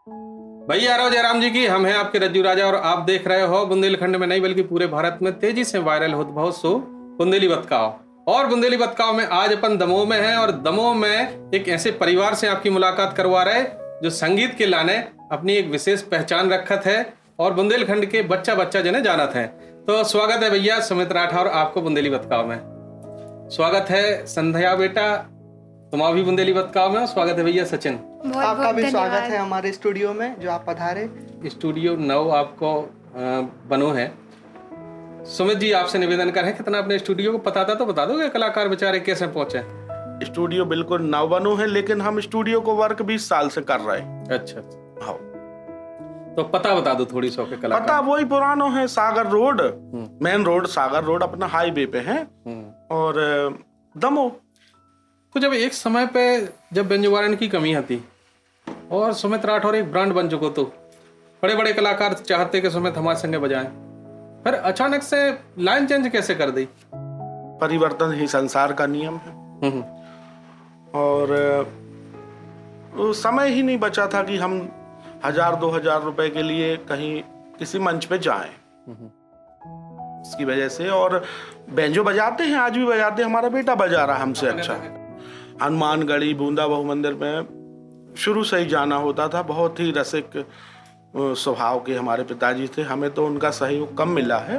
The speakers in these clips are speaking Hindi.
भैया आरव जयराम जी की हम हैं आपके रज्जू राजा और आप देख रहे हो बुंदेलखंड में नहीं बल्कि पूरे भारत में तेजी से वायरल होता बहुत सो बुंदेली बतकाव। और बुंदेली बतकाव में आज अपन दमोह में हैं और दमोह में एक ऐसे परिवार से आपकी मुलाकात करवा रहे जो संगीत के लाने अपनी एक विशेष पहचान रखत है और बुंदेलखंड के बच्चा बच्चा जने जानत है। तो स्वागत है भैया सुमित राठौर आपको बुंदेली बतकाव में। स्वागत है संध्या बेटा तुम भी बुंदेली बतकाव में। स्वागत है भैया सचिन। आपका भी स्वागत है हमारे स्टूडियो में जो आप पधारे। स्टूडियो 9 आपको बनो है। सुमित जी आपसे निवेदन करें कितना अपने स्टूडियो को पता था तो बता दोगे कलाकार बेचारे कैसे पहुंचे। स्टूडियो बिल्कुल नव बनो है लेकिन हम स्टूडियो को वर्क 20 साल से कर रहे हैं। अच्छा हाँ तो पता बता दो थोड़ी सौ के कलाकार। पता वही पुरानो है, सागर रोड, मेन रोड सागर रोड अपना हाईवे पे है और दमोह। तो जब एक समय पे जब व्यंजन की कमी आती और सुमित राठौर एक ब्रांड बन चुको तो बड़े बड़े कलाकार चाहते कि सुमित हमारे संगे बजाएं, फिर अचानक से लाइन चेंज कैसे कर दी। परिवर्तन ही संसार का नियम है और समय ही नहीं बचा था कि हम 1000-2000 रुपए के लिए कहीं किसी मंच पे जाएं। इसकी वजह से और बैंजो बजाते हैं, आज भी बजाते हैं, हमारा बेटा बजा रहा हमसे अच्छा। हनुमानगढ़ी बूंदा बहु मंदिर में शुरू से ही जाना होता था। बहुत ही रसिक स्वभाव के हमारे पिताजी थे। हमें तो उनका सहयोग कम मिला है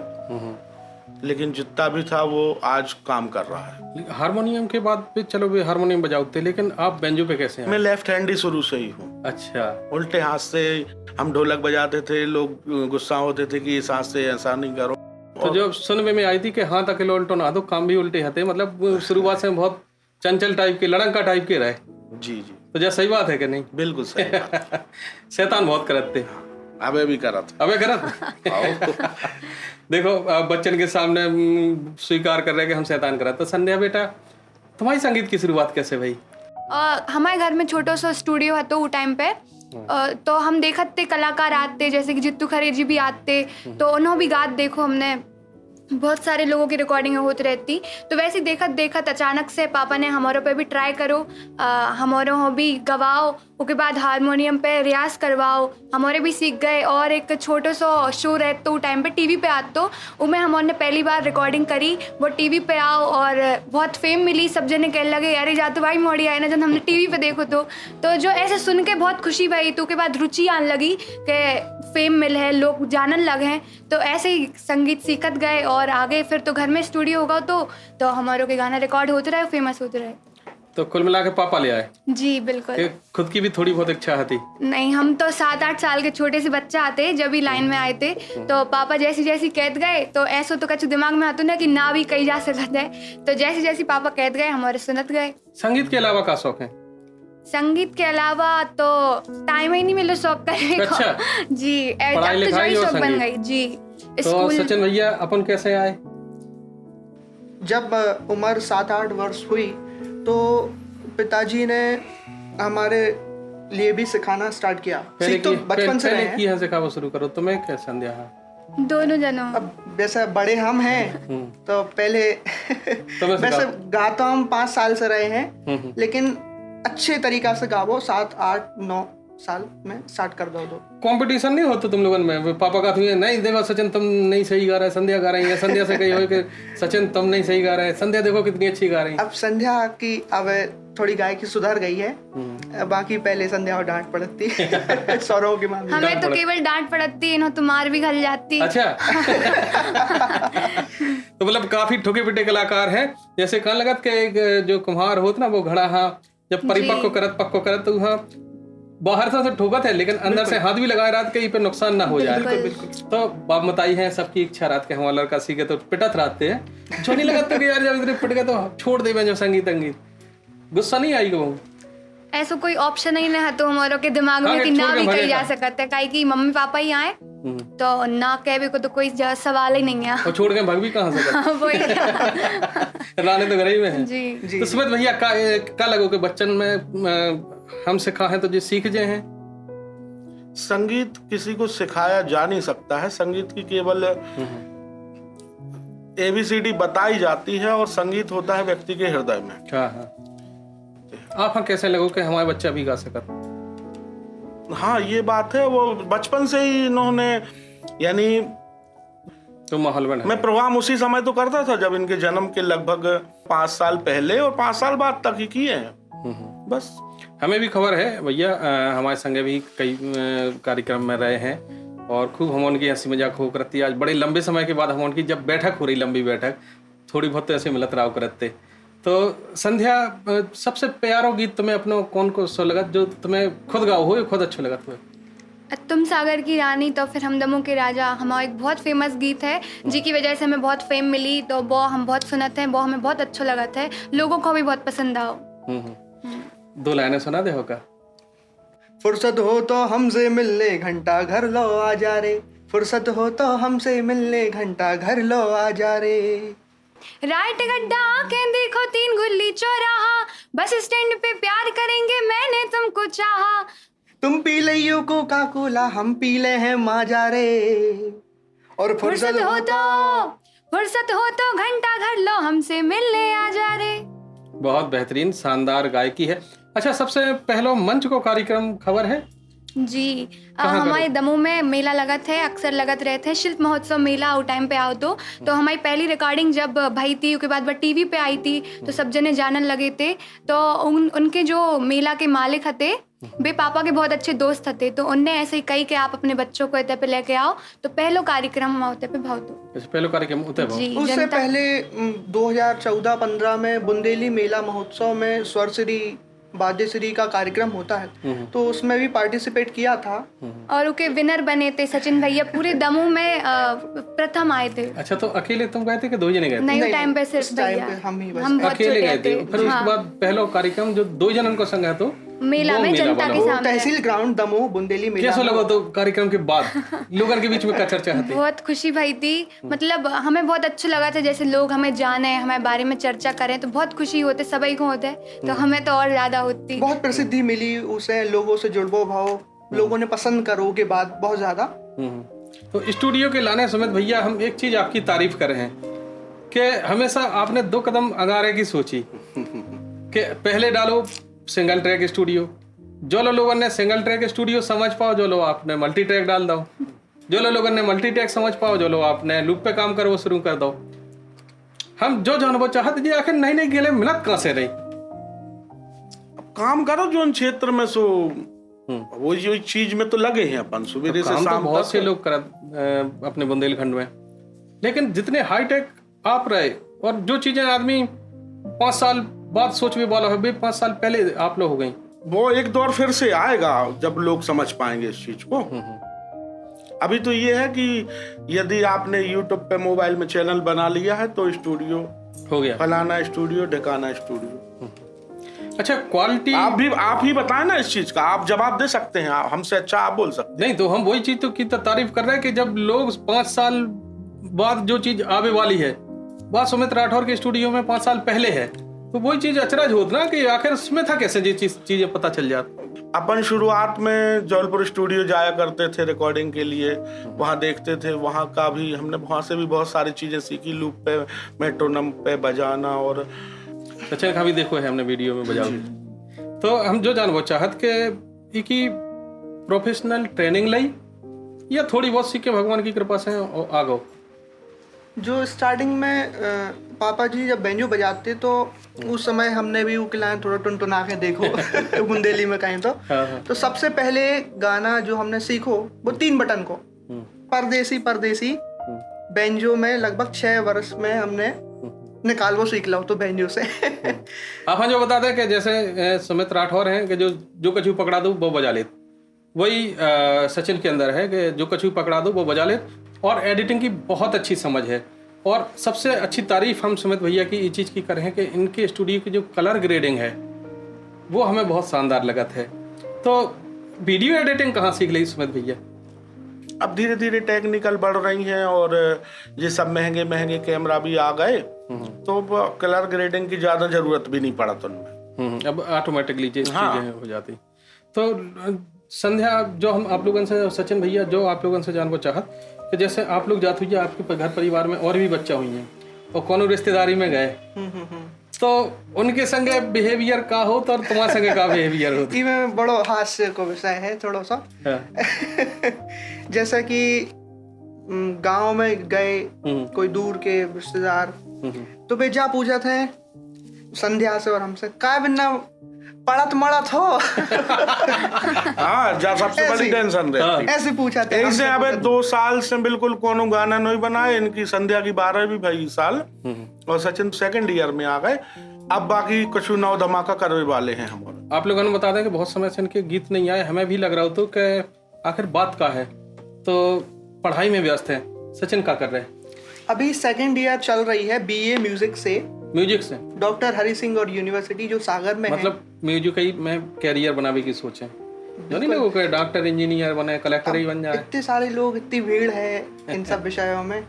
लेकिन जितना भी था वो आज काम कर रहा है। हारमोनियम के बाद पे चलो वे हारमोनियम बजाते लेकिन आप बेंजो पे कैसे हैं? मैं लेफ्ट हैंड ही शुरू से ही हूँ। अच्छा। उल्टे हाथ से हम ढोलक बजाते थे, लोग गुस्सा होते थे कि इस हाथ से ऐसा नहीं करो। तो जब सुनने में आई थी कि हाथ अकेले उल्टो ना दो काम भी उल्टे हाथे, मतलब शुरुआत से बहुत चंचल टाइप के लड़का टाइप के रहे। जी जी। तो जैसा सही बात है कि नहीं? बिल्कुल सही बात। शैतान बहुत करते। अबे भी करत। अबे करत। देखो बच्चन के सामने स्वीकार कर रहे हैं कि हम शैतान करत। तो संध्या बेटा तुम्हारी संगीत की शुरुआत कैसे भाई? हमारे घर में छोटो सा स्टूडियो है तो वो टाइम पे तो हम देखते कलाकार आते जैसे कि जित्तू खरे जी भी आते तो उन्होंने भी गात देखो हमने बहुत सारे लोगों की रिकॉर्डिंग होती रहती। तो वैसे देखत देखत अचानक से पापा ने हमारे पे भी ट्राई करो, हमारे भी गवाओ, उसके बाद हारमोनियम पे रियाज करवाओ, हमारे भी सीख गए। और एक छोटो सा शो रहता तो टाइम पे टीवी पे आते तो उनमें हमने पहली बार रिकॉर्डिंग करी, वो टीवी पे आओ और बहुत फेम मिली। सब जने कहने लगे अरे जातो भाई मोड़ी आए ना जब हमने टीवी पे देखो तो जो ऐसे सुन के बहुत खुशी भाई। तो उसके बाद रुचि आने लगी कि फेम मिल है, लोग जानन लगे हैं। तो ऐसे ही संगीत सीखत गए और आगे फिर तो घर में स्टूडियो होगा तो हमारे के गाना रिकॉर्ड होते रहे, फेमस होते रहे। तो कुल मिला के पापा ले आए? जी बिल्कुल। खुद की भी थोड़ी बहुत इच्छा थी? नहीं, हम तो 7-8 साल के छोटे से बच्चा आते जब भी लाइन में आए थे तो पापा जैसी जैसी कहते गए तो ऐसा तो कच्छ दिमाग में आता ना कि ना भी कही जा सकता है। तो जैसी जैसी पापा कहते गए हमारे सुनत गए। संगीत के अलावा का शौक है? संगीत के अलावा तो टाइम ही नहीं मिला शौक करने को। अच्छा। जी पढ़ाई लिखाई और शौक बन गई जी। तो सचिन भैया अपन कैसे आए? जब उम्र 7-8 वर्ष हुई तो पिताजी ने हमारे लिए भी सिखाना स्टार्ट किया। सीख तो बचपन से रहे हैं। पहले सिखाना शुरू करो तुम्हें क्या संध्या? दोनों जनों। अब वैसे बड़े हम हैं तो पहले वैसे गाता हम 5 साल से रहे हैं लेकिन अच्छे तरीका से गावो 7-8-9 साल में स्टार्ट कर दो। कंपटीशन नहीं होता तुम लोगों में? पापा का नहीं देखो सचिन तुम नहीं सही गा रहे, संध्या गा रही है, संध्या से कही हो कि सचिन तुम नहीं सही गा रहे, संध्या देखो कितनी अच्छी गा रही है। अब संध्या की अब थोड़ी गायकी सुधर गई है, बाकी पहले संध्या को डांट पड़ती स्वरों के मामले। हमें तो केवल डांट पड़ती है ना, तुम्हार भी घल जाती। अच्छा। तो मतलब काफी ठुके पिटे कलाकार हैं। जैसे कहने लगत के एक जो कुम्हार होता ना वो घड़ा हाँ जब परिपक्व करत तो हाँ बाहर से ठोकत है लेकिन अंदर से हाथ भी लगाए रात के पे नुकसान ना हो जाए। तो बाप मताई है सबकी इच्छा रात के हमारा लड़का सीखे तो पिटत रहते हैं जो नहीं लगता कि यार जब इतने पिट गए तो छोड़ दे जो संगीत गुस्सा नहीं आई कहूँ? ऐसा कोई ऑप्शन ही नहीं है तो हमारे के दिमाग में कि ना भी कही जा सकता है काहे कि मम्मी पापा ही आए तो ना कहवे को तो कोई सवाल ही नहीं है। और छोड़ के भाग भी कहाँ से राने तो घर ही में है। जी। तो सुमित भैया का लगो कि बच्चन में हम सिखा है तो जो सीख जाए हैं? संगीत किसी को सिखाया जा नहीं सकता है। संगीत की केवल ABCD बताई जाती है और संगीत होता है व्यक्ति के हृदय में। हाँ। आप कैसे लगो कि हमारे बच्चा भी गा सकता? हाँ ये बात है, वो बचपन से ही इन्होंने, यानी तो माहौल बना। मैं प्रोग्राम उसी समय तो करता था जब इनके जन्म के लगभग 5 साल पहले, और 5 साल बाद तक ही किए हैं बस। हमें भी खबर है भैया, हमारे संगे भी कई कार्यक्रम में रहे हैं और खूब हम उनकी हंसी मजाक हो करती। आज बड़े लंबे समय के बाद हम उनकी जब बैठक हो रही, लंबी बैठक, थोड़ी बहुत तो ऐसे मिलत रहा करते। तो संध्या, सबसे प्यारो गीत तुम्हें अपना कौन को सो लगा जो तुम्हें खुद गाओ हो, खुद अच्छा लगा तुम्हें? तुम सागर की रानी, तो फिर हम दमों के राजा, हमारा एक बहुत फेमस गीत है जिसकी वजह से हमें बहुत फेम मिली, तो वो हम बहुत सुनते हैं, वो हमें बहुत अच्छा लगा था, लोगों को भी बहुत पसंद आओ। 2 लाइनें सुना दे होगा। फुर्सत हो तो हमसे मिलने घंटा घर लो आ जा रे, फुर्सत हो तो हमसे मिलने घंटा घर लो आ जा रे। राइट गड्ढा आके देखो 3 गुल्ली चौराहा, बस स्टैंड पे प्यार करेंगे मैंने तुमको चाहा। तुम पी लियो कोका कोला, हम पी ले हैं माजा रे। और फुर्सत हो तो घंटा घर लो हमसे मिलने आ जा रे। बहुत बेहतरीन शानदार गायकी है। अच्छा, सबसे पहला मंच को कार्यक्रम खबर है जी, हमारे दमोह में मेला लगत है, अक्सर लगत रहते हैं, शिल्प महोत्सव मेला उस टाइम पे आओ तो हमारी पहली रिकॉर्डिंग जब भई थी, उसके बाद वह टीवी पे आई थी तो सब जने जानन लगे थे। तो उनके जो मेला के मालिक थे वे पापा के बहुत अच्छे दोस्त थे, तो उनने ऐसे ही कही कि आप अपने बच्चों को इतने पे लेके आओ, तो पहलो कार्यक्रम हम उतने पे भाव दो। पहलो कार्यक्रम उससे पहले 2014-15 में बुंदेली मेला महोत्सव में स्वरश्री वाद्यश्री का कार्यक्रम होता है, तो उसमें भी पार्टिसिपेट किया था और उनके विनर बने थे सचिन भैया, पूरे दमोह में प्रथम आए थे। अच्छा, तो अकेले तुम गए थे कि 2 जने गए थे? नहीं, टाइम पे सिर्फ भैया हम अकेले गए थे। फिर उसके बाद पहला कार्यक्रम जो 2 जनन को संग है तो मेला में जनता के सामने, तहसील ग्राउंड दमोह बुंदेली मेला। कैसा लगा तो कार्यक्रम के बाद लोगों के बीच में क्या चर्चा होती? बहुत खुशी भई थी, मतलब हमें बहुत अच्छा लगा था, जैसे लोग हमें जाने, हमारे बारे में चर्चा करें, तो बहुत खुशी होते, सभी को होते, तो हमें तो और ज्यादा होती। बहुत प्रसिद्धि मिली उसे, लोगों से जुड़बो भाव, लोगों ने पसंद करो के बाद बहुत ज्यादा। तो स्टूडियो के लाने समेत भैया हम एक चीज आपकी तारीफ कर रहे हैं कि हमेशा आपने 2 कदम आगे की सोची कि पहले डालो सिंगल ट्रैक स्टूडियो, जो लोगों ने सिंगल ट्रैक स्टूडियो समझ पाओ, जो लोग आपने मल्टी ट्रैक डाल दो, जो लोगों ने मल्टी ट्रैक समझ पाओ, जो लोग आपने लूप पे काम करो शुरू कर दो। हम जो जानबो चाहत जी आखिर नई गेले मिलत कहाँ से रही? काम करो जो क्षेत्र में सो वो जो चीज में तो लगे हैं अपन सुबह से शाम। बहुत से लोग करत अपने बुंदेलखंड में, लेकिन जितने हाईटेक आप रहे और जो चीजें आदमी 5 साल बाद सोच भी वाला है, 5 साल पहले आप लोग हो गई, वो एक दौर फिर से आएगा जब लोग समझ पाएंगे इस चीज को। अभी तो ये है कि यदि आपने YouTube पे मोबाइल में चैनल बना लिया है तो स्टूडियो हो गया, फलाना स्टूडियो ढिकाना स्टूडियो। अच्छा, क्वालिटी आप ही बताएं ना इस चीज का, आप जवाब दे सकते हैं, हमसे अच्छा आप बोल सकते नहीं। तो हम वही चीज तो की तारीफ कर रहे हैं कि जब लोग 5 साल बाद जो चीज आवे वाली है, बात सुमित राठौर के स्टूडियो में 5 साल पहले है, तो वही चीज अचरज होती ना कि आखिर उसमें था कैसे ये चीजें पता चल जाती। अपन शुरुआत में जौलपुर स्टूडियो जाया करते थे रिकॉर्डिंग के लिए, वहाँ देखते थे, वहाँ का भी हमने वहाँ से भी बहुत सारी चीजें सीखी, लूप पे मेट्रोनम पे बजाना, और सचिन का भी देखो है हमने वीडियो में बजाओ। तो हम जो जानबो चाहत के की प्रोफेशनल ट्रेनिंग लाई या थोड़ी बहुत सीख के भगवान की कृपा से आगो? जो स्टार्टिंग में पापा जी जब बैंजो बजाते तो उस समय हमने भी उकलाएं थोड़ा टुनटुना के देखो बुंदेली में कहें तो सबसे पहले गाना जो हमने सीखो वो 3 बटन को, परदेसी परदेसी, बैंजो में लगभग 6 वर्ष में हमने निकाल वो सीख लो तो बैंजो से। आप जो बता दें कि जैसे सुमित राठौर हैं कि जो कछु पकड़ा दो वो बजा लेते, वही सचिन के अंदर है कि जो कछु पकड़ा दो वो बजा लेते, और एडिटिंग की बहुत अच्छी समझ है। और सबसे अच्छी तारीफ हम सुमित भैया की इस चीज़ की कर रहे हैं कि इनके स्टूडियो की जो कलर ग्रेडिंग है वो हमें बहुत शानदार लगत है। तो वीडियो एडिटिंग कहाँ सीख ली सुमित भैया? अब धीरे धीरे टेक्निकल बढ़ रही हैं और ये सब महंगे महंगे कैमरा भी आ गए, तो कलर ग्रेडिंग की ज़्यादा ज़रूरत भी नहीं पड़ा तो उनमें अब ऑटोमेटिकली चीज़ें हो जाती। तो संध्या, जो हम आप लोगों से, सचिन भैया जो आप लोगों से जानना चाहत कि जैसे आप लोग जाते हुए आपके घर परिवार में और भी बच्चा हुई हैं और कौन रिश्तेदारी में गए तो उनके संगे बिहेवियर का हो तो और तुम्हारे संगे का बिहेवियर हो? ई में बड़ो हास्य को विषय है थोड़ा सा। जैसा कि गांव में गए कोई दूर के रिश्तेदार, तो वे जा पूछा थे संध्या से और हमसे काय बिना पड़त मड़त हो। हाँ, जा सबसे बड़ी टेंशन रहती। ऐसे पूछा था। ऐसे अबे 2 साल से बिल्कुल कोनो गाना नहीं बनाए। इनकी संध्या की 12वीं भाई साल और सचिन 2nd ईयर में आ गए। अब बाकी कुछ नौ धमाका करने वाले हैं हमारे। आप लोगों ने बता दें कि बहुत समय से इनके गीत नहीं आए, हमें भी लग रहा हो तो कि आखिर बात का है। तो पढ़ाई में व्यस्त है, सचिन क्या कर रहे हैं? अभी 2nd ईयर चल रही है BA म्यूजिक से डॉक्टर हरि सिंह और यूनिवर्सिटी जो सागर में मतलब म्यूजिक ही में कैरियर बनाने की सोच है, जो नहीं लोगों को डॉक्टर इंजीनियर बने, कलेक्टर ही बन जाए। इतने सारे लोग, इतनी भीड़ है इन सब विषयों में,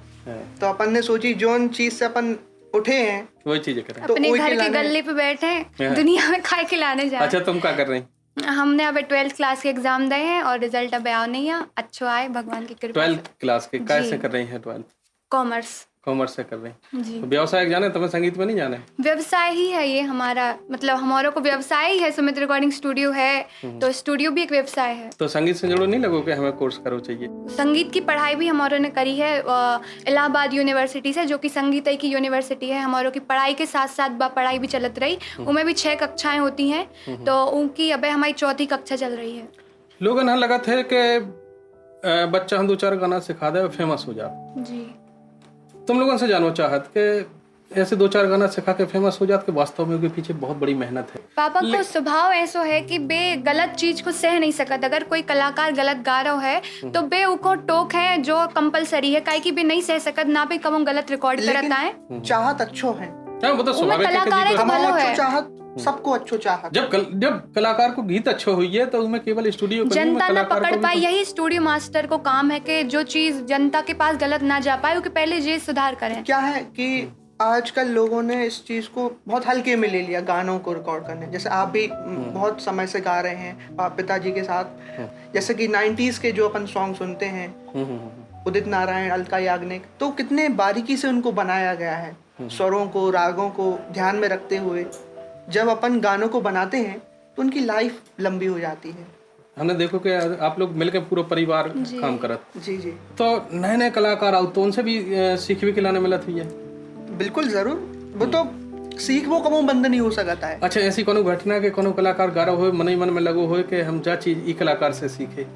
तो अपन ने सोची जोन चीज से अपन उठे हैं वही चीजें करें। तो अपने घर के गल्ले पे बैठे हैं, दुनिया में खाए खिलाने जा। अच्छा, तुम क्या कर रही? हमने अब 12th क्लास के एग्जाम दिए हैं और रिजल्ट अब आया नहीं है, अच्छा आए भगवान की कृपा। 12th क्लास के कैसे कर रही हैं? 12th कॉमर्स से कर रही हैं। तो व्यवसाय जाने, तुम्हें संगीत में नहीं जाने? व्यवसाय ही है ये हमारा, मतलब हमारों को व्यवसाय ही है। सुमित रिकॉर्डिंग स्टूडियो है तो स्टूडियो भी एक व्यवसाय है। तो संगीत से जुड़ो नहीं लगो कि हमें कोर्स करो चाहिए? संगीत की पढ़ाई भी हमारों ने करी है इलाहाबाद यूनिवर्सिटी से, जो कि संगीत की यूनिवर्सिटी है। हमारों की पढ़ाई के साथ साथ पढ़ाई भी चलत रही, उनमें भी 6 कक्षाएं होती हैं, तो उनकी अब हमारी 4थी कक्षा चल रही है। लोग ना लगा थे कि बच्चा हम 2-4 गाना सिखा दे फेमस हो जाए जी। तुम लोगों से जानना चाहत कि ऐसे 2-4 गाना सिखा के फेमस हो जात के वास्तव में उनके पीछे बहुत बड़ी मेहनत है। पापा को स्वभाव ऐसा है कि बे गलत चीज को सह नहीं सकत। अगर कोई कलाकार गलत गा रहा है तो बे उको टोक है जो कंपलसरी है, काहे कि बे नहीं सह सकत ना पे कब गलत रिकॉर्ड करत आए। चाहत अच्छो है, वो तो स्वाभाविक है कि कलाकार है तो भलो है। चाहत सबको अच्छो चाहत। जब कलाकार को गीत अच्छो हुई है तो उसमें केवल स्टूडियो जनता ना पकड़ पाए, यही स्टूडियो मास्टर को काम है कि जो चीज जनता के पास गलत ना जा पाए उसके पहले ये सुधार करें। क्या है कि आजकल लोगों ने इस चीज को बहुत हल्के में ले लिया, गानों को रिकॉर्ड करने। जैसे आप भी बहुत समय से गा रहे हैं पिताजी के साथ, जैसे कि 90s के जो अपन सॉन्ग सुनते हैं, उदित नारायण, अलका याग्निक, तो कितने बारीकी से उनको बनाया गया है, स्वरों को, रागों को ध्यान में रखते हुए। जब अपन गानों को बनाते हैं तो उनकी लाइफ लंबी हो जाती है। हमने देखो कि आप लोग मिलकर पूरा परिवार काम करत। जी। तो नए कलाकार आओ तो उनसे भी सीख भी खिलाने मिलत हुई है? बिल्कुल जरूर, वो तो सीख वो कबो बंद नहीं हो सकता है। अच्छा, ऐसी कोनो घटना के कोनो कलाकार गा रहा हो, मन में लगो हो कि हम जा चीज ई कलाकार से सीखे?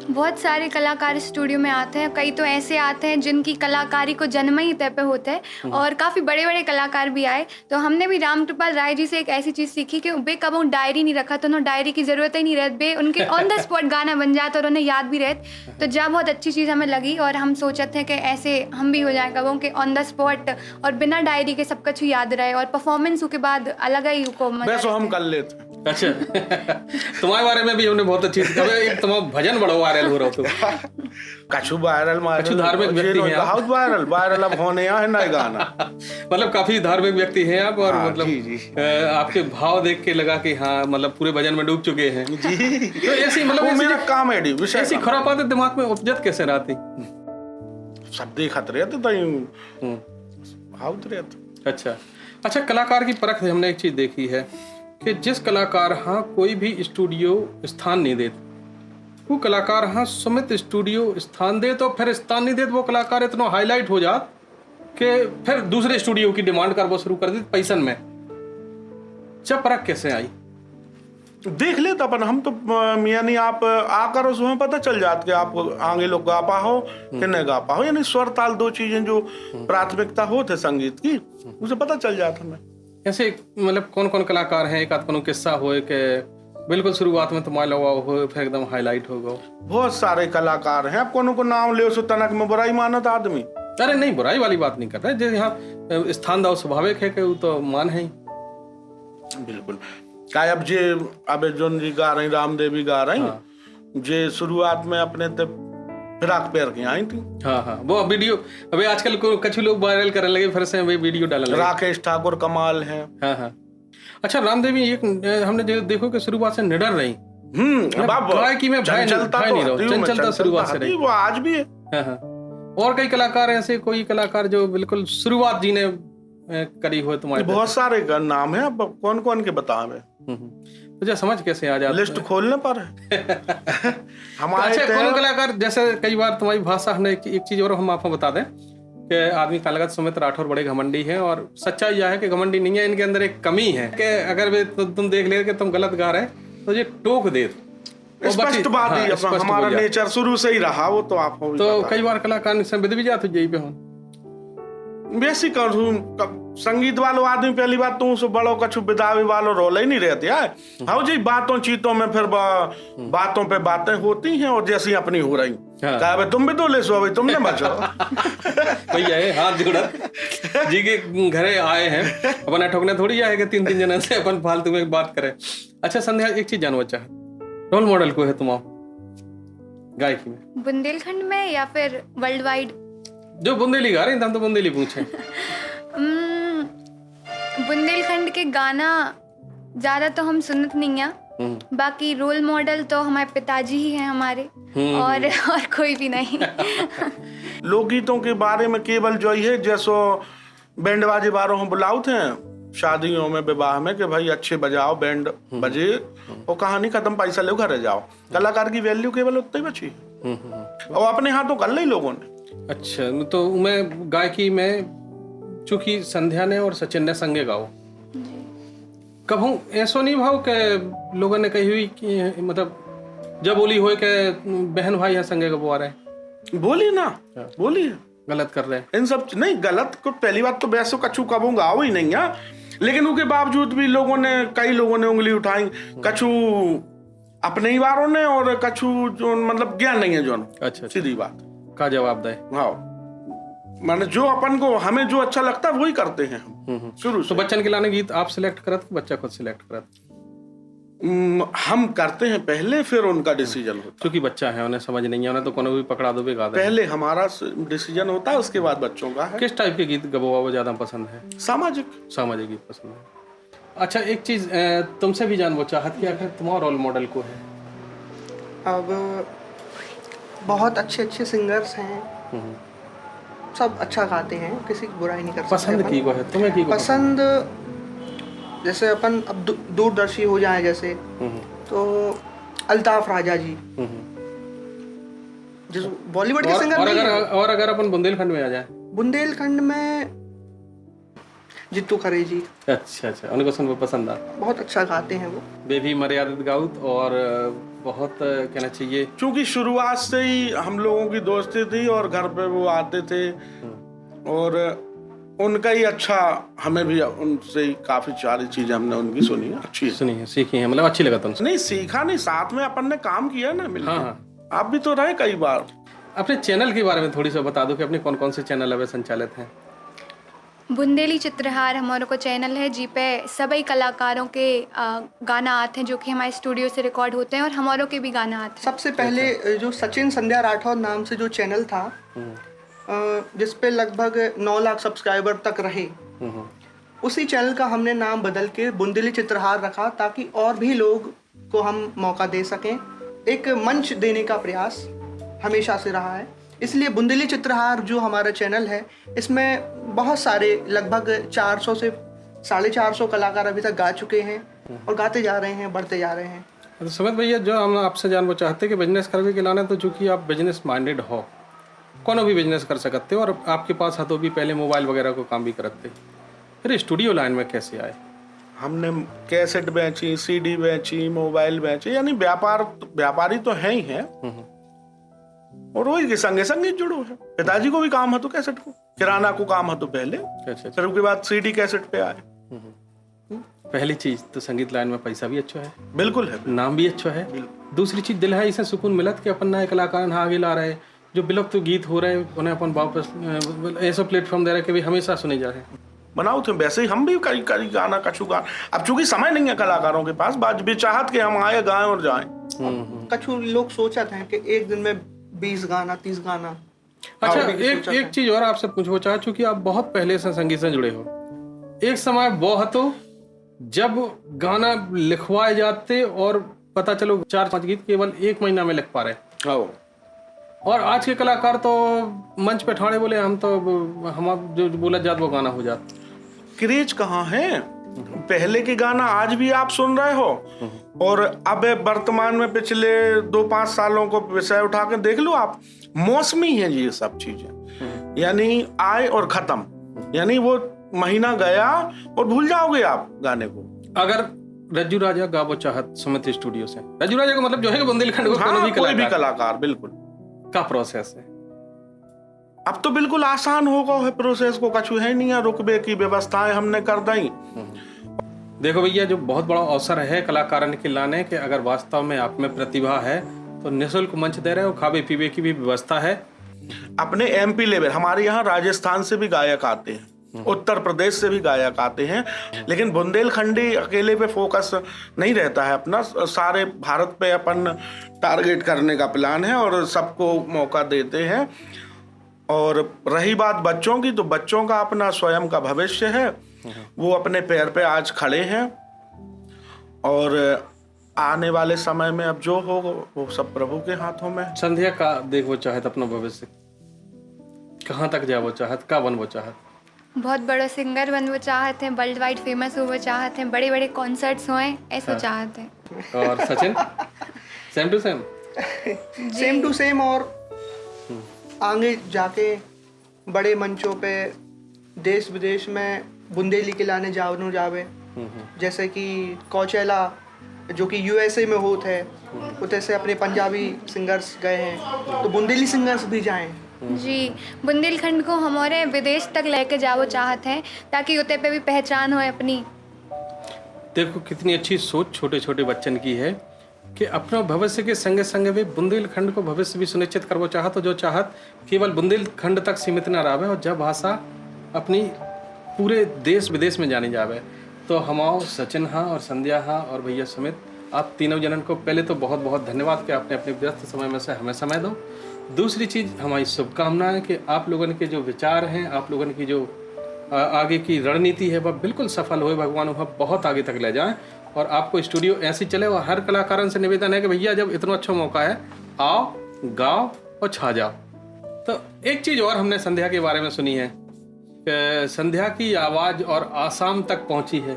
बहुत सारे कलाकार स्टूडियो में आते हैं, कई तो ऐसे आते हैं जिनकी कलाकारी को जन्म ही तय पे होता है, और काफ़ी बड़े बड़े कलाकार भी आए। तो हमने भी राम कृपाल राय जी से एक ऐसी चीज़ सीखी कि बे कब उन डायरी नहीं रखा, तो उन्होंने डायरी की ज़रूरत ही नहीं रहती, बे उनके ऑन द स्पॉट गाना बन जाता और उन्हें याद भी रहते। तो जहाँ बहुत अच्छी चीज़ हमें लगी और हम सोचते हैं कि ऐसे हम भी हो जाए कबों के ऑन द स्पॉट और बिना डायरी के सब कुछ याद रहे, और परफॉर्मेंस के बाद अलग ही को हम कर लेते। अच्छा, तुम्हारे बारे में भी हमने बहुत अच्छी तुम्हारा भजन बड़ा वायरल हो रहा हो। कछु वायरल कछु धार्मिक व्यक्ति हैं आप। वायरल अब होने है नए गाना। मतलब काफी धार्मिक व्यक्ति हैं आप, और मतलब जी। आपके भाव देख के लगा कि हाँ मतलब पूरे भजन में डूब चुके हैं जी। तो ऐसी मतलब मेरा कॉमेडी विषय ऐसी खुरापात दिमाग में उपजत कैसे रहती? सब देखत रहते तो अच्छा, कलाकार की परख हमने एक चीज देखी है कि जिस कलाकार हाँ कोई भी स्टूडियो स्थान नहीं देते, वो कलाकार हाँ सुमित स्टूडियो स्थान दे तो फिर स्थान नहीं दे तो वो कलाकार इतना हाईलाइट हो जात कि फिर दूसरे स्टूडियो की डिमांड करना शुरू कर दी पैसन में। जब परख कैसे आई? देख लेता अपन हम तो यानी आप आकर उसमें पता चल जाता कि आप आगे लोग गा पाओ कि नहीं गा पाओ, यानी स्वर ताल 2 चीजें जो प्राथमिकता होते संगीत की, उसे पता चल जाता हमें। ऐसे मतलब कौन कौन कलाकार हैं? एक आध कोनो किस्सा हो कि बिल्कुल शुरुआत में तुम्हारे लगा हो फिर एकदम हाईलाइट हो गया? बहुत सारे कलाकार हैं, आप कोनो को नाम ले सो तनक में बुराई मानत आदमी। अरे नहीं, बुराई वाली बात नहीं कर रहे, जो यहाँ स्थान दाव स्वाभाविक है कि वो तो मान है। बिल्कुल क्या अब जोन जी गा रही, रामदेवी गा रही, जे शुरुआत में अपने फिराक पैर की आई थी। हाँ, वो वीडियो अभी आजकल को कुछ लोग वायरल करने लगे, फिर से वे वीडियो डालने लगे। राकेश ठाकुर कमाल है। हाँ। अच्छा, रामदेवी एक हमने देखो कि शुरुआत से निडर रही। गायकी में भय नहीं रहो, चंचलता शुरुआत से रही, वो आज भी है। हाँ। और कई कलाकार ऐसे, कोई कलाकार जो बिल्कुल शुरुआत जी ने करी हुए तुम्हारे? बहुत सारे का नाम है, अब कौन कौन के बतावे। तो समझ कैसे आ जाता लिस्ट खोलने पर है। हमारे अच्छा, कौन कलाकार, जैसे कई बार तुम्हारी भाषा ने एक चीज और हम आपको बता दें कि आदमी कालगत सुमित राठौर बड़े घमंडी हैं, और सच्चाई यह है कि घमंडी नहीं है, इनके अंदर एक कमी है कि अगर वे तुम देख ले कि तुम गलत गा रहे तो ये टोक दे। स्पष्ट बात ही, हमारा नेचर शुरू से ही रहा वो, तो आपको तो कई बार कलाकार से विध भी जाते यही पे हो बेसिक संगीत वालों आदमी पहली बात तो उसे बड़ो कछु विदावी वालों रोल ही नहीं रहते है। हाँ जी, बातों चीतों में फिर बातों पे बातें होती हैं और जैसी अपनी हो रही। कहा भाई तुम भी तो ले सो, भाई तुमने बचो। भैया हाथ जोड़ा जी के घरे आए हैं, अपन ठोकने थोड़ी आए कि 3-3 जन से अपन फालतू में बात करें। अच्छा संध्या, एक चीज जानना चाहे, रोल मॉडल को है तुम गायकी में? बुंदेलखंड में या फिर वर्ल्ड वाइड? जो बुंदेली गा रहे हैं हम तो बुंदेली पूछे। बुंदेलखंड के गाना ज्यादा तो हम सुनत नहीं है, बाकी रोल मॉडल तो हमारे पिताजी ही हैं हमारे, और कोई भी नहीं। लोकगीतों के बारे में केवल जो है जैसो बैंड बाजे बारों हम बुलाओ थे शादियों में, विवाह में कि भाई अच्छे बजाओ, बैंड बजे और कहानी खत्म, पैसा लो घर जाओ। कलाकार की वैल्यू केवल उतनी ही बची और अपने हाथों कर ली लोगों ने। अच्छा, तो मैं गायकी में चूंकि संध्या ने और सचिन ने संगे गाओ, कभू ऐसा नहीं भाव के लोगों ने कही हुई कि मतलब जब बोली हो के बहन भाई है संगे गवा रहे, बोली ना, बोली गलत कर रहे हैं इन सब नहीं, गलत को पहली बात तो वैसे कछु कबू गाओ ही नहीं है, लेकिन उसके बावजूद भी लोगों ने, कई लोगों ने उंगली उठाई, कछु अपने ही वारों ने और कछु जो मतलब ज्ञान नहीं है जो। अच्छा, सीधी बात का जवाब दे। हाँ, माने जो अपन को, हमें जो अच्छा लगता है वही करते हैं हम शुरू से। तो बच्चन के लाने गीत आप सिलेक्ट करत कि बच्चा खुद सिलेक्ट करत? हम करते हैं पहले, फिर उनका डिसीजन होता है। क्योंकि बच्चा है, उन्हें समझ नहीं है, उन्हें तो कोनो भी पकड़ा दो गा दे। पहले हमारा डिसीजन होता है, उसके बाद बच्चों का है। किस टाइप के गीत गवावा ज्यादा पसंद है? सामाजिक गीत पसंद है। अच्छा, एक चीज तुमसे भी जानना चाहत कि आखिर तुम्हारा रोल मॉडल को है? अब बहुत अच्छे अच्छे सिंगर्स हैं, सब अच्छा गाते हैं, किसी की बुराई नहीं कर सकते। पसंद की को है तुम्हें? की को पसंद जैसे अपन अब दूरदर्शी हो जाए जैसे, तो अल्ताफ राजा जी जिस बॉलीवुड के सिंगर नहीं है। और अगर अपन बुंदेलखंड में आ जाए? बुंदेलखंड में जित्तू खरे जी। अच्छा, उनको सुन पसंद आ, बहुत अच्छा गाते हैं वो। बेबी मर्यादित गाउत, और बहुत कहना चाहिए क्योंकि शुरुआत से ही हम लोगों की दोस्ती थी और घर पे वो आते थे और उनका ही अच्छा, हमें भी उनसे ही काफी सारी चीजें हमने उनकी सुनी है, अच्छी सुनी है, सीखी है, मतलब अच्छी लगा तुमसे? नहीं सीखा नहीं, साथ में अपन ने काम किया ना मिलकर। हाँ, आप भी तो रहे कई बार। अपने चैनल के बारे में थोड़ी सा बता दो कि अपने कौन कौन से चैनल अभी संचालित हैं? बुंदेली चित्रहार हमारे को चैनल है, जी पे सभी कलाकारों के गाना आते हैं जो कि हमारे स्टूडियो से रिकॉर्ड होते हैं, और हमारों के भी गाना आते हैं। सबसे पहले जो सचिन संध्या राठौर नाम से जो चैनल था, जिस पे लगभग 9 लाख सब्सक्राइबर तक रहे, उसी चैनल का हमने नाम बदल के बुंदेली चित्रहार रखा, ताकि और भी लोग को हम मौका दे सकें। एक मंच देने का प्रयास हमेशा से रहा है, इसलिए बुंदेली चित्रहार जो हमारा चैनल है, इसमें बहुत सारे लगभग 400 से 450 कलाकार अभी तक गा चुके हैं और गाते जा रहे हैं, बढ़ते जा रहे हैं। तो सुमित भैया, जो हम आपसे जानना चाहते हैं कि बिजनेस करके के लाना, तो चूंकि आप बिजनेस माइंडेड हो, कोनो भी बिजनेस कर सकते हो, और आपके पास हाथों भी पहले मोबाइल वगैरह को काम भी करते, फिर स्टूडियो लाइन में कैसे आए? हमने कैसेट बेची, सीडी बेची, मोबाइल बेची, यानी व्यापारी तो है ही है और वही के संगे संगे जुड़ो है। पिताजी को भी काम है तो कैसेट को, किराना को काम है तो पहले, फिर उसके बाद सीडी कैसेट पे आए। पहली चीज तो संगीत लाइन में पैसा भी अच्छा है, बिल्कुल है, नाम भी अच्छा है। दूसरी चीज दिल है, इसे सुकून मिलत कि अपन नए कलाकार आगे ला रहे, जो विलुप्त गीत हो रहे हैं उन्हें अपन वापस ऐसा प्लेटफॉर्म दे रहे कि हमेशा सुने जा रहे। बनाओ थे वैसे ही हम भी कई गाना कछु गाना, अब चूंकि समय नहीं है कलाकारों के पास, बात भी चाहत के हम आए गाएं और जाएं। कछु लोग सोचते हैं कि एक दिन में 20 गाना 30 गाना। अच्छा, एक चीज और आपसे पूछना चाह, चूंकि आप बहुत पहले से संगीत से जुड़े हो, एक समय वो तो जब गाना लिखवाए जाते और पता चलो 4-5 गीत केवल 1 महीना में लिख पा रहे, और आज के कलाकार तो मंच पे ठाणे बोले हम तो हम जो बोला जात वो गाना हो जात। क्रेज कहाँ है। पहले के गाना आज भी आप सुन रहे हो, और अब वर्तमान में पिछले 2-5 सालों को विषय उठा के देख लो आप, मौसमी है ये सब चीजें, यानी आए और खत्म, यानी वो महीना गया और भूल जाओगे आप गाने को। अगर रज्जू राजा गावो चाहत सुमित स्टूडियो से, रज्जू राजा का मतलब जो है कि बुंदेलखंड को कोई भी कलाकार बिल्कुल का प्रोसेस है। अब तो बिल्कुल आसान होगा है प्रोसेस को, कछु है नहीं है, रुकबे की व्यवस्थाएं हमने कर दी। देखो भैया, जो बहुत बड़ा अवसर है कलाकारन के लाने के, अगर वास्तव में आप में प्रतिभा है तो निःशुल्क मंच दे रहे हो, खावे पीवे की भी व्यवस्था है। अपने MP लेवल, हमारे यहाँ राजस्थान से भी गायक आते हैं, उत्तर प्रदेश से भी गायक आते हैं, लेकिन बुंदेलखंडी अकेले पे फोकस नहीं रहता है अपना, सारे भारत पे अपन टारगेट करने का प्लान है और सबको मौका देते हैं। और रही बात बच्चों की, तो बच्चों का अपना स्वयं का भविष्य है, वो अपने पैर पे आज खड़े हैं, और आने वाले समय में अब जो हो वो सब प्रभु के हाथों में। संध्या का देखो चाहत अपना भविष्य कहाँ तक जावो चाहत, का बनवो चाहत? बहुत बड़ा सिंगर बनवो चाहते हैं, वर्ल्ड वाइड फेमस हो चाहते हैं, बड़े बड़े कॉन्सर्ट्स होए ऐसा चाहते हैं। और Sachin? Same to same? Same to same, और आगे जाके बड़े मंचों पे देश विदेश में बुंदेली के लाने जावे, जैसे कि कोचेला जो कि USA में होता है, उधर से अपने पंजाबी सिंगर्स गए हैं, तो बुंदेली सिंगर्स भी जाएं। जी, बुंदेलखंड को हमारे विदेश तक लेके जाओ चाहते हैं, ताकि उते पे भी पहचान हो अपनी। देखो कितनी अच्छी सोच छोटे छोटे बच्चन की है कि अपना भविष्य के संगे संगे भी बुंदेलखंड को भविष्य भी सुनिश्चित करवो चाहत, तो जो चाहत केवल बुंदेलखंड तक सीमित न रहे, और जब भाषा अपनी पूरे देश विदेश में जानी जावे। तो हमाओ सचिन हाँ और संध्या हाँ और भैया सुमित, आप तीनों जनन को पहले तो बहुत बहुत धन्यवाद कि आपने अपने व्यस्त समय में से हमें समय दो। दूसरी चीज़, हमारी शुभकामनाएं कि आप लोगों के जो विचार हैं, आप लोगों की जो आगे की रणनीति है वह बिल्कुल सफल हो, भगवान वह बहुत आगे तक ले जाएं और आपको स्टूडियो ऐसे चले। और हर कलाकारन से निवेदन है कि भैया जब इतना अच्छा मौका है, आओ गाओ और छा जाओ। तो एक चीज़ और हमने संध्या के बारे में सुनी है कि संध्या की आवाज़ और आसाम तक पहुंची है,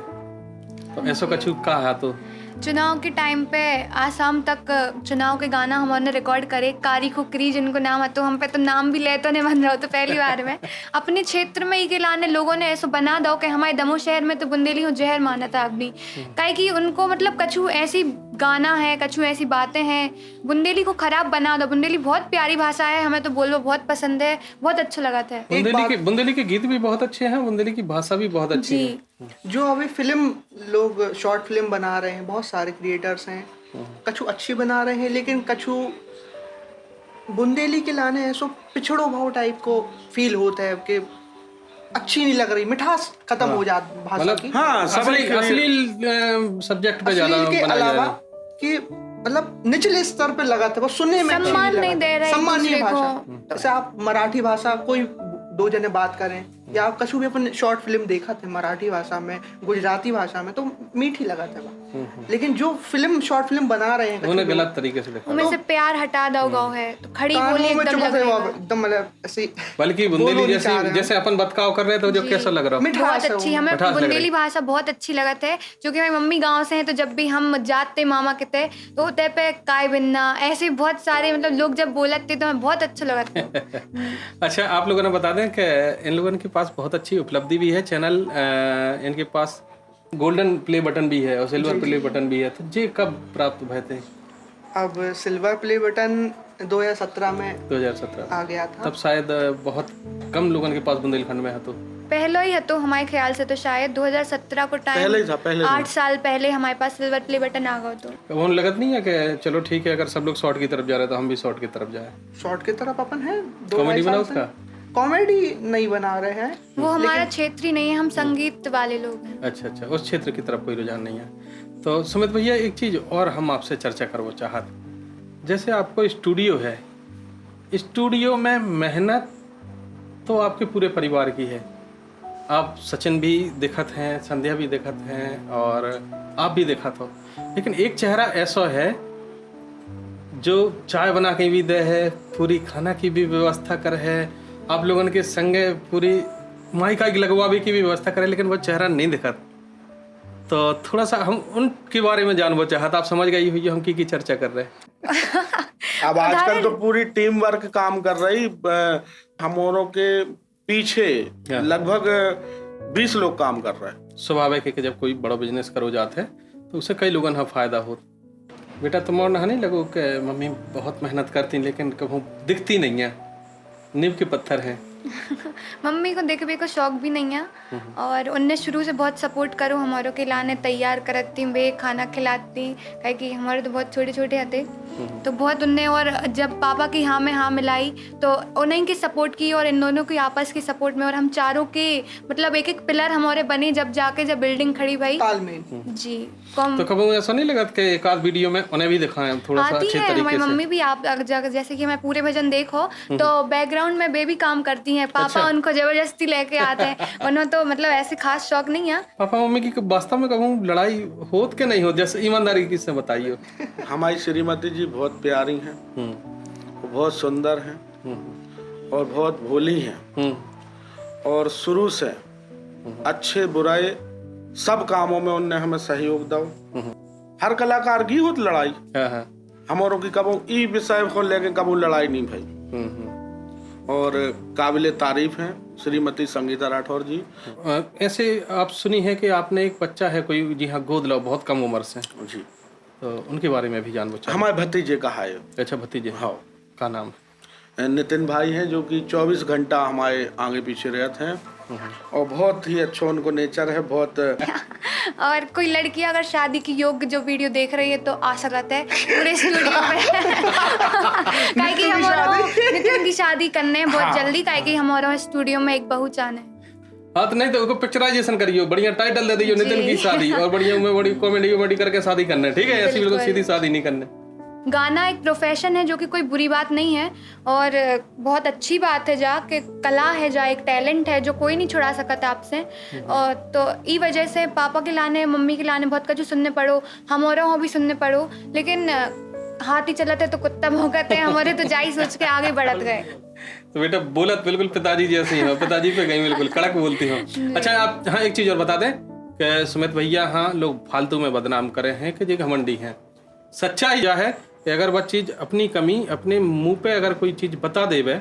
तो ऐसा कछु कहा तो चुनाव के टाइम पे आसाम तक चुनाव के गाना हमने रिकॉर्ड करे, कारी खुकरी जिनको नाम है, तो हम पे तो नाम भी ले तो नहीं बन रहा हो, तो पहली बार में अपने क्षेत्र में ही के लाने लोगों ने ऐसा बना दो कि हमारे दमोह शहर में तो बुंदेली हो जहर माना था अभी, काहे कि उनको मतलब कछु ऐसी गाना है, कछु ऐसी बातें हैं, बुंदेली को खराब बना दो। बुंदेली बहुत प्यारी भाषा है, हमें तो बोलो बहुत पसंद है, बहुत अच्छा लगा था। बुंदेली के गीत भी बहुत अच्छे हैं, बुंदेली की भाषा भी बहुत अच्छी है। जो अभी फिल्म लोग शॉर्ट फिल्म बना रहे हैं, बहुत सारे क्रिएटर्स हैं, कछु अच्छी बना रहे हैं, लेकिन कछु बुंदेली के लाने ऐसो पिछड़ो भाव टाइप को फील होता है कि अच्छी नहीं लग रही, मिठास खत्म हो जाती भाषा की। हाँ, असली सब्जेक्ट पे ज्यादा के बनाया जा अलावा रहा है कि मतलब निचले स्तर पे लगा था, बस सुनने में सम्मान नहीं दे रहे सम्मान नहीं है एक दूसरे भाषा। जैसे आप मराठी भाषा कोई दो जने बात करें, या आप कछु भी अपन शॉर्ट फिल्म देखा थे मराठी भाषा में, गुजराती भाषा में, तो मीठी लगा था। लेकिन जो फिल्म शॉर्ट फिल्म बना रहे हैं उन्होंने गलत तरीके से देखा, उनमें से प्यार हटा दो गाँव है तो खड़ी बोली एकदम लग रही है, एकदम मतलब ऐसे बल्कि बुंदेली जैसे अपन बतकाव कर रहे थे, जो कैसा लग रहा है, बहुत अच्छी, हमें बुंदेली भाषा बहुत अच्छी लगा थे, जो कि हमारी मम्मी गांव से हैं, तो जब भी हम जाते मामा के थे तो ते पे काय बिन्ना ऐसे बहुत सारे मतलब लोग जब बोलते तो हमें बहुत अच्छा लगा था। अच्छा, आप लोगों ने बता दें कि इन लोगों के पास बहुत अच्छी उपलब्धि भी है, चैनल इनके पास गोल्डन प्ले बटन भी है और सिल्वर प्ले बटन भी है, तो ये कब प्राप्त हुए थे? अब सिल्वर प्ले बटन 2017 में 2017 आ गया था, तब शायद बहुत कम लोगों के पास बुंदेलखंड में है, तो पहले ही है, तो हमारे ख्याल से तो शायद 2017 को टाइम पहले ही था, पहले 8 साल पहले हमारे पास सिल्वर प्ले बटन आ गया। तो वो लगत नहीं है कि चलो ठीक है, अगर सब लोग शॉर्ट की तरफ जा रहे हैं तो हम भी शॉर्ट की तरफ जाए, शॉर्ट की तरफ अपन है, कॉमेडी बना उसका, कॉमेडी नहीं बना रहे हैं, वो हमारा क्षेत्र ही नहीं है, हम संगीत वाले लोग हैं। अच्छा अच्छा, उस क्षेत्र की तरफ कोई रुझान नहीं है। तो सुमित भैया एक चीज़ और हम आपसे चर्चा करना चाहत, जैसे आपको स्टूडियो है, स्टूडियो में मेहनत तो आपके पूरे परिवार की है, आप सचिन भी दिखत हैं, संध्या भी दिखत हैं और आप भी दिखत हो, लेकिन एक चेहरा ऐसा है जो चाय बना के भी दे है, पूरी खाना की भी व्यवस्था कर है, आप लोगों के संगे पूरी माइक आइक लगवावे की भी व्यवस्था करे, लेकिन वो चेहरा नहीं दिखा। तो थोड़ा सा हम उनके बारे में जानना चाहता। आप समझ गई हुई हम की चर्चा कर रहे हैं। अब आजकल तो पूरी टीम वर्क काम कर रही। हम औरों के पीछे लगभग 20 लोग काम कर रहे हैं। स्वाभाविक है कि जब कोई बड़ा बिजनेस करो जाते हैं तो उससे कई लोगों का फायदा हो। बेटा तुम और नहीं लगो कि मम्मी बहुत मेहनत करती लेकिन कभी दिखती नहीं है, नींव के पत्थर हैं। मम्मी को देखने को शौक भी नहीं है और उनने शुरू से बहुत सपोर्ट करो हमारों के लाने तैयार करती वे खाना खिलाती, कहे कि हमारे तो बहुत छोटे छोटे थे तो बहुत उनने। और जब पापा की हाँ में हाँ मिलाई तो उन्हीं की सपोर्ट की और इन दोनों की आपस की सपोर्ट में, और हम चारों के मतलब एक एक पिलर हमारे बने जब जाके जब बिल्डिंग खड़ी भाई तालमेल जी। कम तो कभी ऐसा नहीं लगा कि एक आध वीडियो में उन्हें भी दिखाएं थोड़ा सा आती अच्छे है तरीके हमारी से? मम्मी भी आप जैसे कि मैं पूरे भजन देखो तो बैकग्राउंड में बेबी काम करती हैं, पापा उनको जबरदस्ती लेके आते हैं। उन्होंने तो मतलब ऐसे खास शौक नहीं है। पापा मम्मी की वास्तव में कभी लड़ाई होत के नहीं होत, जैसे ईमानदारी की से बताइए। हमारी श्रीमती जी बहुत प्यारी हैं, बहुत सुंदर हैं और बहुत भोली हैं और शुरू से अच्छे बुराए सब कामों में उनने हमें सहयोग दो। हर कलाकार की होत लड़ाई, हमारों की कबू ई विषय को लेके कबू लड़ाई नहीं भाई। और काबिले तारीफ हैं श्रीमती संगीता राठौर जी। ऐसे आप सुनी है कि आपने एक बच्चा है कोई, जी हाँ, गोद लो बहुत कम उम्र से जी, तो उनके बारे में भी जानना चाहते। हमारे भतीजे का है। अच्छा भतीजे, हाँ। का नाम? नितिन भाई हैं जो कि 24 घंटा हमारे आगे पीछे रहते हैं और बहुत ही अच्छा उनको नेचर है बहुत। और कोई लड़की अगर शादी की योग्य जो वीडियो देख रही है तो आशा करते हैं पूरे स्टूडियो में काहे कि हमारा नितिन की शादी करने हैं बहुत जल्दी, काहे कि हमारा स्टूडियो में एक बहू चाहना है। हाँ तो नहीं तो उसको पिक्चराइजेशन करियो, बढ़िया टाइटल दे दियो नितिन की शादी और बढ़िया में बड़ी कॉमेडी करके शादी करना है, ठीक है? ऐसी बिल्कुल सीधी शादी नहीं करने। गाना एक प्रोफेशन है जो कि कोई बुरी बात नहीं है और बहुत अच्छी बात है जा कि कला है जा एक टैलेंट है जो कोई नहीं छुड़ा सकता आपसे। और तो ई वजह से पापा के लाने मम्मी के लाने बहुत कुछ सुनने पड़ो, हमारा हो भी सुनने पड़ो, लेकिन हाथी चलते तो कुत्ता भौंकते हमारे तो जाई सोच के आगे बढ़त गए। तो बेटा बोलत बिल्कुल पिताजी जैसे ही हो, पिताजी पे गई बिल्कुल कड़क बोलती हो। अच्छा आप हाँ एक चीज और बता दें कि सुमित भैया हाँ लोग फालतू में बदनाम करे हैं कि जी घमंडी हैं। सच्चाई यह है कि अगर वह चीज अपनी कमी अपने मुंह पे अगर कोई चीज बता देवे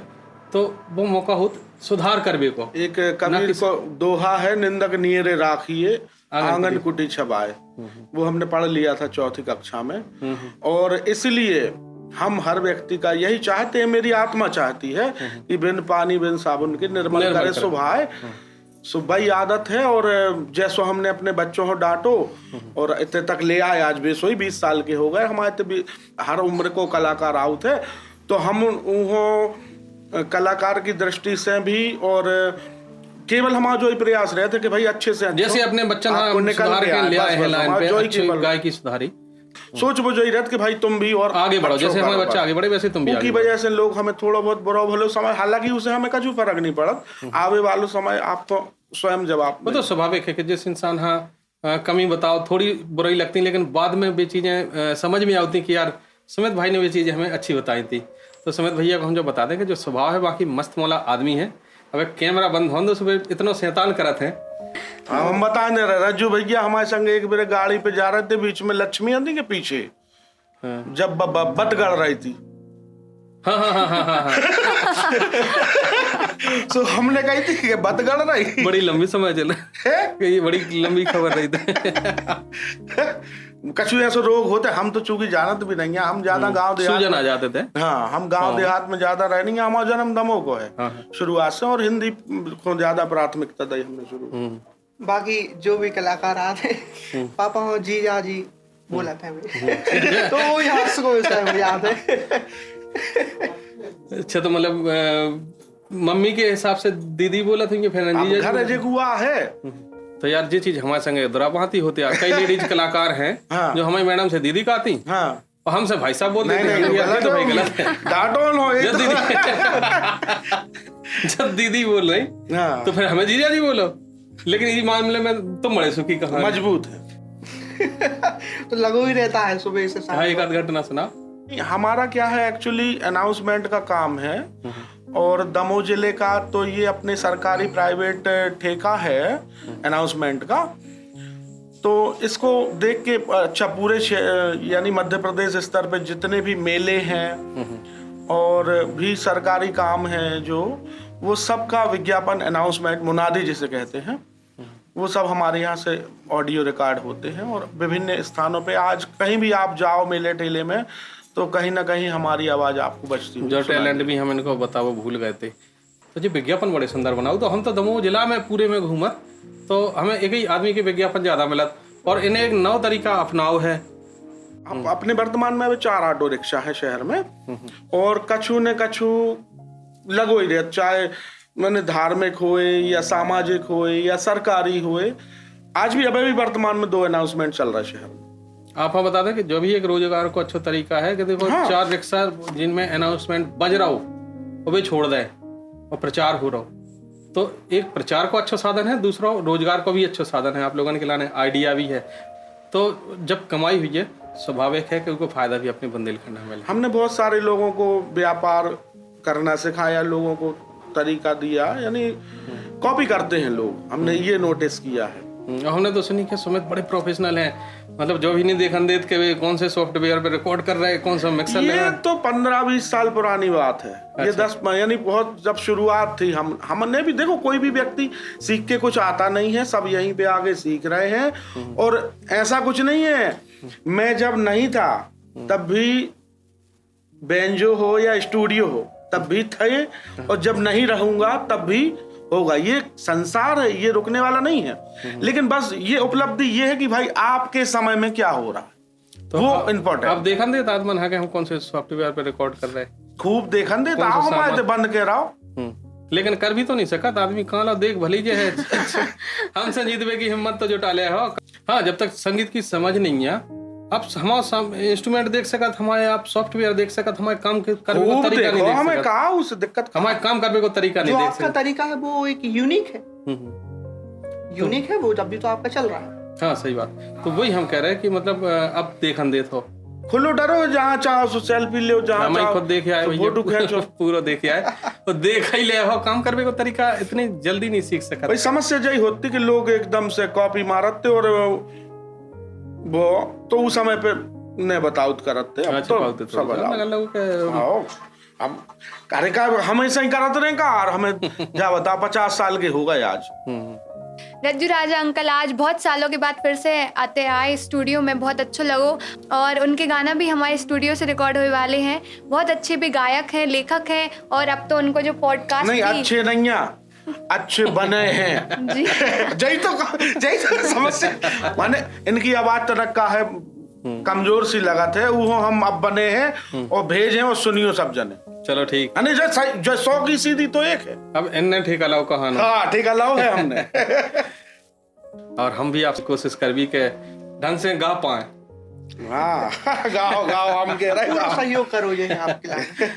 तो वो मौका हो सुधार करवे को। एक कबीर को दोहा है, निंदक नियरे राखिए आंगन कुटी छबाए, वो हमने पढ़ लिया था 4th कक्षा में। और इसलिए हम हर व्यक्ति का यही चाहते हैं, मेरी आत्मा चाहती है कि बिन पानी बिन साबुन के निर्मल करे सुभाए। सुबह आदत है और जैसो हमने अपने बच्चों को डांटो और इतने तक ले आए, आज बेसो ही 20 साल के हो गए हमारे तो हर उम्र को कलाकार आउट है, तो हम उन्हों कलाकार की दृष्टि से भी और केवल हमारा जो प्रयास रहते कि भाई अच्छे से जैसे अपने बच्चन सुधार के ले आए हैं लाइन पे अच्छी गाय की सुधारी सोच वो जो ही रहती कि भाई तुम भी और आगे बढ़ो, जैसे हमारे बच्चे आगे बढ़े वैसे तुम भी की वजह से लोग हमें थोड़ा बहुत बुरा भलो समय, हालांकि उसे हमें कछु फर्क नहीं पड़त, आवे वालों समय आप तो स्वयं जवाब। वो तो स्वाभाविक है कि जिस इंसान हाँ कमी बताओ थोड़ी बुराई लगती है लेकिन बाद में वे चीजें समझ में आती कि यार सुमित भाई ने वे चीजें हमें अच्छी बताई थी। तो सुमित भैया को हम जो बता दें कि जो स्वभाव है बाकी मस्त मौला आदमी है, अब कैमरा बंद हो तो सुबह इतना शैतान करत है। हम बता नहीं रहे, रज्जू भैया हमारे संग एक बार गाड़ी पे जा रहे थे, बीच में लक्ष्मी आती के पीछे जब बत गड़ रही थी। हाँ। तो हमने कही थी कि बत गड़ रही, बड़ी लंबी समय चले ये बड़ी लंबी खबर रही थी। कछु ऐसे रोग होते, हम तो चूंकि जानत भी नहीं है, हम ज्यादा गांव देहात आ जाते थे। हाँ हम गांव देहात में ज्यादा रह नहीं है, हमारा जन्म दमोह को है शुरुआत से और हिंदी को ज्यादा प्राथमिकता दी हमने शुरू। बाकी जो भी कलाकार आते पापा हो जीजा जी बोला था तो वो यहाँ से याद है। अच्छा तो मतलब मम्मी के हिसाब से दीदी बोला था फिर घर हुआ है तो यार ये चीज हमारे संग दुराभांति होती है। कई लेडीज कलाकार हैं हाँ। जो हमारी मैडम से दीदी कहती हाँ। और हमसे भाई साहब बोलते हैं तो भाई गलत है। जब दीदी बोल रही तो फिर हमें जीजा जी बोलो, लेकिन इस मामले में तुम बड़े सुखी कहा मजबूत है। तो लगो ही रहता है सुबह से शाम। हाँ एक आध घटना सुना। हमारा क्या है, एक्चुअली अनाउंसमेंट का काम है और दमोह जिले का तो ये अपने सरकारी प्राइवेट ठेका है अनाउंसमेंट का। तो इसको देख के अच्छा पूरे यानी मध्य प्रदेश स्तर पे जितने भी मेले हैं और भी सरकारी काम हैं जो, वो सब का विज्ञापन अनाउंसमेंट मुनादी जिसे कहते हैं, वो सब हमारे यहाँ से ऑडियो रिकॉर्ड होते हैं और विभिन्न स्थानों पे आज कहीं भी आप जाओ मेले ठेले में तो कहीं ना कहीं हमारी आवाज़ आपको बचती है। जो टैलेंट भी हम इनको बताओ भूल गए थे, तो जो विज्ञापन बड़े सुंदर बनाओ। तो हम तो दमोह जिला में पूरे में घूमत तो हमें एक ही आदमी के विज्ञापन ज़्यादा मिलत और इन्हें एक नौ तरीका अपनाओ है। अब अपने वर्तमान में अभी 4 ऑटो रिक्शा है शहर में और कछु न कछु लगो ही रहे, चाहे मैंने धार्मिक होए या सामाजिक होए या सरकारी होए। आज भी अभी भी वर्तमान में 2 अनाउंसमेंट चल रहा है शहर में। आप बता दें कि जो भी एक रोजगार को अच्छा तरीका है कि देखो 4 रिक्शा जिनमें अनाउंसमेंट बज रहा हो वो भी छोड़ दें और प्रचार हो रहा हो, तो एक प्रचार को अच्छा साधन है, दूसरा रोजगार को भी अच्छा साधन है। आप लोगों के लाने आइडिया भी है, तो जब कमाई हुई है स्वाभाविक है कि उनको फायदा भी अपने बुंदेलखंड में मिले। हमने बहुत सारे लोगों को व्यापार करना सिखाया, लोगों को तरीका दिया, यानी कॉपी करते हैं लोग, हमने ये नोटिस किया है। हमने तो सुनी कि सुमित बड़े प्रोफेशनल हैं, मतलब जो भी नहीं देखन देत के वे कौन से सॉफ्टवेयर पे रिकॉर्ड कर रहे हैं, कौन सा मिक्सर ले रहे ये हैं। तो 15-20 साल पुरानी बात है। ये 10 यानी बहुत जब शुरुआत थी हमने भी देखो, कोई भी व्यक्ति सीख के कुछ आता नहीं है, सब यहीं पे आगे सीख रहे हैं। और ऐसा कुछ नहीं है, मैं जब नहीं था तब भी बेंजो हो या स्टूडियो हो तब भी थे और जब नहीं रहूंगा तब भी होगा। ये संसार है, ये रुकने वाला नहीं है। लेकिन बस ये उपलब्धि ये है कि भाई आपके समय में क्या हो रहा है, तो वो इम्पोर्टेंट। आप देखन देत आदमन है कि हम कौन से सॉफ्टवेयर पे रिकॉर्ड कर रहे हैं, खूब देखन देता आओ मैं बंद के रहो, लेकिन कर भी तो नहीं सका। आदमी कहाँ ला देख भली जे है। हम संगीत में की हिम्मत तो जुटा ले हो। हाँ, जब तक संगीत की समझ नहीं है, आप हमारा इंस्ट्रूमेंट देख सकत, हमारे आप सॉफ्टवेयर देख सकत, हमारे काम करने का तरीका नहीं देख हमें सकत, कहा उस दिक्कत हमारे काम करने को तरीका नहीं जो देख आपका सकत। तरीका है वो एक यूनिक है, यूनिक है वो, जब भी तो आपका चल रहा है। हाँ सही बात। तो वही हम कह रहे हैं कि मतलब अब देखन देत हो, खुलो डरो, जहाँ चाहो सेल्फी ले, जहाँ हम चाहो खुद देखे आए, फोटो खींचो, पूरा देखे आए तो देख ही ले हो। काम करने को तरीका इतनी जल्दी नहीं सीख सकत। भाई समस्या यही होती कि लोग एकदम से कॉपी मारते और वो तो उस समय पे ने बताउत करते। अब तो सब हम कार्यक्रम हमेशा ही करते रहे का, और हमें क्या बता 50 साल के हो गए आज। रज्जू राजा अंकल आज बहुत सालों के बाद फिर से आए स्टूडियो में, बहुत अच्छा लगो। और उनके गाना भी हमारे स्टूडियो से रिकॉर्ड होने वाले हैं। बहुत अच्छे भी गायक हैं, लेखक हैं, और अब तो उनको जो पॉडकास्ट नहीं अच्छे नहीं है, अच्छे बने हैं। जी जय तो समस्या माने इनकी आवाज तो रखा है कमजोर सी लगा थे, वो हम अब बने हैं और भेजे और सुनियो सब जने। चलो ठीक, जो 100 की सीधी तो एक है। अब इनने ठेका लाओ कहाना। हाँ ठेका लाओ है हमने। और हम भी आपसे कोशिश कर भी के ढंग से गा पाए। हाँ गाओ हम कह रहे हैं सहयोग करो ये आपके लिए।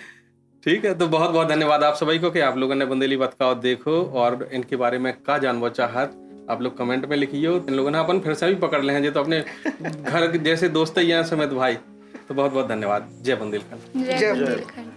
ठीक है, तो बहुत बहुत धन्यवाद आप सभी को कि आप लोगों ने बुंदेली बतकाओ देखो और इनके बारे में क्या जानना चाहत आप लोग कमेंट में लिखिए। इन लोगों ने अपन फिर से भी पकड़ ले हैं जो तो अपने घर जैसे दोस्त ही हैं सुमित भाई। तो बहुत बहुत धन्यवाद। जय बुंदेलखंड। जय बुंदेलखंड।